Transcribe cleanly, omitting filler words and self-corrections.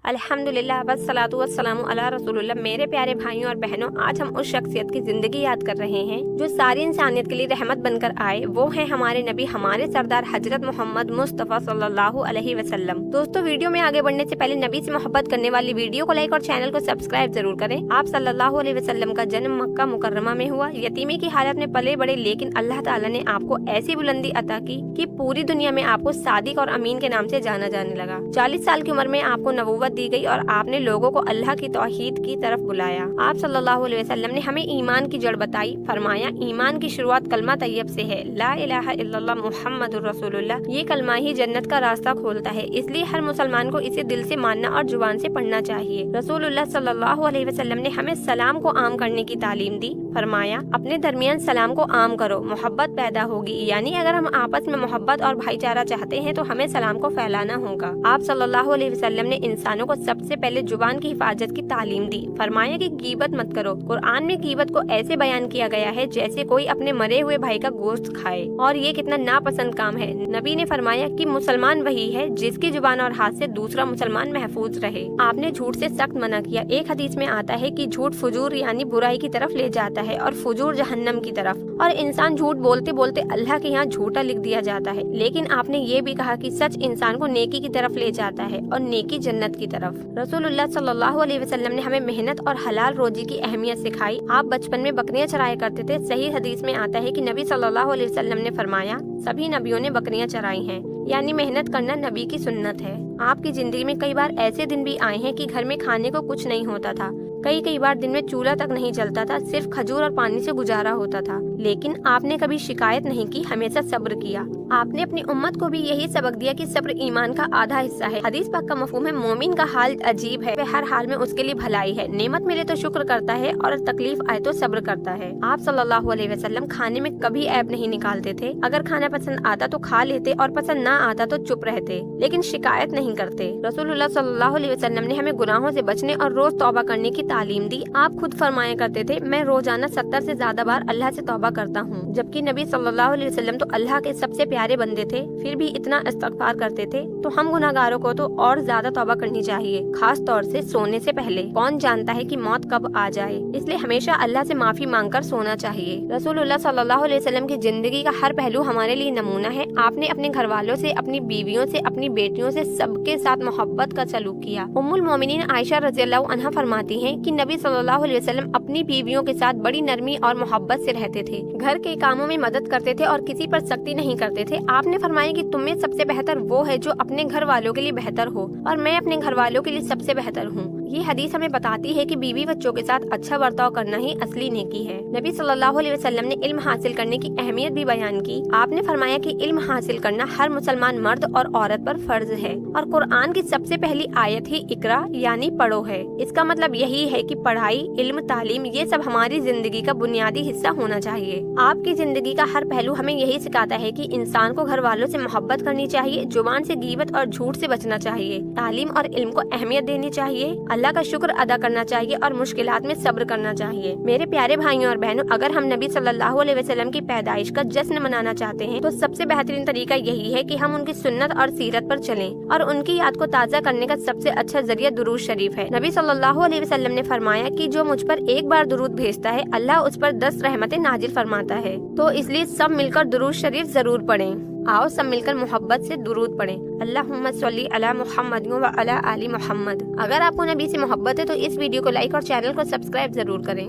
अल्हम्दुलिल्लाह वस्सलातु वस्सलामु अला रसूलुल्लाह। मेरे प्यारे भाइयों और बहनों, आज हम उस शख्सियत की जिंदगी याद कर रहे हैं जो सारी इंसानियत के लिए रहमत बनकर आए। वो है हमारे नबी, हमारे सरदार हजरत मोहम्मद मुस्तफ़ा सल्लल्लाहु अलैहि वसल्लम। दोस्तों, वीडियो में आगे बढ़ने से पहले नबी से मोहब्बत करने वाली वीडियो को लाइक और चैनल को सब्सक्राइब जरूर करें। आप सल्लल्लाहु अलैहि वसल्लम का जन्म मक्का मुकर्रमा में हुआ। यतीमी की हालत में पले बड़े, लेकिन अल्लाह ताला ने आपको ऐसी बुलंदी अता की कि पूरी दुनिया में आपको सादिक और अमीन के नाम से जाना जाने लगा। 40 साल की उम्र में आपको नबूवत दी गई और आपने लोगों को अल्लाह की तौहीद की तरफ बुलाया। आप सल्लल्लाहु अलैहि वसल्लम ने हमें ईमान की जड़ बताई। फरमाया, ईमान की शुरुआत कलमा तैयब से है, ला इलाहा इल्लल्लाह मुहम्मदुर रसूलुल्लाह। ये कलमा ही जन्नत का रास्ता खोलता है, इसलिए हर मुसलमान को इसे दिल से मानना और जुबान से पढ़ना चाहिए। रसूलुल्लाह सल्लल्लाहु अलैहि वसल्लम ने हमें सलाम को आम करने की तालीम दी। फरमाया, अपने दरमियान सलाम को आम करो, मोहब्बत पैदा होगी। यानी अगर हम आपस में मोहब्बत और भाईचारा चाहते हैं तो हमें सलाम को फैलाना होगा। आप सल्लल्लाहु अलैहि वसल्लम ने इंसानों को सबसे पहले जुबान की हिफाजत की तालीम दी। फरमाया कि गीबत मत करो। कुरान में गीबत को ऐसे बयान किया गया है जैसे कोई अपने मरे हुए भाई का गोश्त खाए, और ये कितना नापसंद काम है। नबी ने फरमाया कि मुसलमान वही है जिसकी जुबान और हाथ से दूसरा मुसलमान महफूज रहे। आपने झूठ से सख्त मना किया। एक हदीस में आता है कि झूठ फुजूर यानी बुराई की तरफ ले जाता है और फुजूर जहन्नम की तरफ, और इंसान झूठ बोलते बोलते अल्लाह के यहाँ झूठा लिख दिया जाता है। लेकिन आपने ये भी कहा कि सच इंसान को नेकी की तरफ ले जाता है और नेकी जन्नत की तरफ। रसूलुल्लाह सल्लल्लाहु अलैहि वसल्लम ने हमें मेहनत और हलाल रोजी की अहमियत सिखाई। आप बचपन में बकरियां चराया करते थे। सही हदीस में आता है कि नबी सल्लल्लाहु अलैहि वसल्लम ने फरमाया, सभी नबियों ने बकरियां चराई हैं, यानी मेहनत करना नबी की सुन्नत है। आपकी जिंदगी में कई बार ऐसे दिन भी आए हैं कि घर में खाने को कुछ नहीं होता था। कई बार दिन में चूल्हा तक नहीं जलता था, सिर्फ खजूर और पानी से गुजारा होता था। लेकिन आपने कभी शिकायत नहीं की, हमेशा सब्र किया। आपने अपनी उम्मत को भी यही सबक दिया कि सब्र ईमान का आधा हिस्सा है। हदीस पाक का मफहूम है, मोमिन का हाल अजीब है, वह हर हाल में उसके लिए भलाई है। नेमत मिले तो शुक्र करता है और तकलीफ आए तो सब्र करता है। आप सल्लल्लाहु अलैहि वसल्लम खाने में कभी ऐब नहीं निकालते थे। अगर खाना पसंद आता तो खा लेते और पसंद ना आता तो चुप रहते, लेकिन शिकायत नहीं करते। रसूलुल्लाह सल्लल्लाहु अलैहि वसल्लम ने हमें गुनाहों से बचने और रोज तौबा करने की तालीम दी। आप खुद फरमाया करते थे, मैं रोजाना 70 से ज्यादा बार अल्लाह से तौबा करता हूँ। जबकि नबी सल्लल्लाहु अलैहि वसल्लम तो अल्लाह के सबसे प्यारे बंदे थे, फिर भी इतना इस्तगफार करते थे। तो हम गुनाहगारों को तो और ज्यादा तौबा करनी चाहिए, खास तौर से सोने से पहले। कौन जानता है कि मौत कब आ जाए, इसलिए हमेशा अल्लाह से माफी मांगकर सोना चाहिए। रसूलुल्लाह सल्लल्लाहु अलैहि वसल्लम की जिंदगी का हर पहलू हमारे लिए नमूना है। आपने अपने घर वालों से, अपनी बीवियों से, अपनी बेटियों से, सबके साथ मोहब्बत का सलूक किया। उम्मुल मोमिनीन आयशा रज़ियल्लाहु अन्हा फरमाती हैं कि नबी सल्लल्लाहु अलैहि वसल्लम अपनी बीवियों के साथ बड़ी नरमी और मोहब्बत से रहते थे। घर के कामों में मदद करते थे और किसी पर सख्ती नहीं करते थे। आपने फरमाया कि तुम में सबसे बेहतर वो है जो अपने घर वालों के लिए बेहतर हो, और मैं अपने घर वालों के लिए सबसे बेहतर हूँ। ये हदीस हमें बताती है कि बीवी बच्चों के साथ अच्छा बर्ताव करना ही असली नेकी है। नबी सल्लल्लाहु अलैहि वसल्लम ने इल्म हासिल करने की अहमियत भी बयान की। आपने फरमाया कि इल्म हासिल करना हर मुसलमान मर्द और औरत पर फर्ज है, और कुरान की सबसे पहली आयत ही इकरा यानी पढ़ो है। इसका मतलब यही है कि पढ़ाई, इल्म, तालीम, ये सब हमारी जिंदगी का बुनियादी हिस्सा होना चाहिए। आपकी जिंदगी का हर पहलू हमें यही सिखाता है कि इंसान को घर वालों से मोहब्बत करनी चाहिए, जुबान से गीबत और झूठ से बचना चाहिए, तालीम और इल्म को अहमियत देनी चाहिए, अल्लाह का शुक्र अदा करना चाहिए और मुश्किलात में सब्र करना चाहिए। मेरे प्यारे भाइयों और बहनों, अगर हम नबी सल्लल्लाहु अलैहि वसल्लम की पैदाइश का जश्न मनाना चाहते हैं तो सबसे बेहतरीन तरीका यही है कि हम उनकी सुन्नत और सीरत पर चलें, और उनकी याद को ताज़ा करने का सबसे अच्छा जरिया दुरूद शरीफ है। नबी सल्लल्लाहु अलैहि वसल्लम ने फरमाया कि जो मुझ पर एक बार दुरूद भेजता है, अल्लाह उस पर 10 रहमतें नाजिल फरमाता है। तो इसलिए सब मिलकर दुरूद शरीफ जरूर पढ़ें। आओ सब मिलकर मोहब्बत से दुरूद पढ़ें। अल्लाहुम्मा सल्ली अला मुहम्मद व अला आलि मुहम्मद। अगर आपको नबी से मोहब्बत है तो इस वीडियो को लाइक और चैनल को सब्सक्राइब जरूर करें।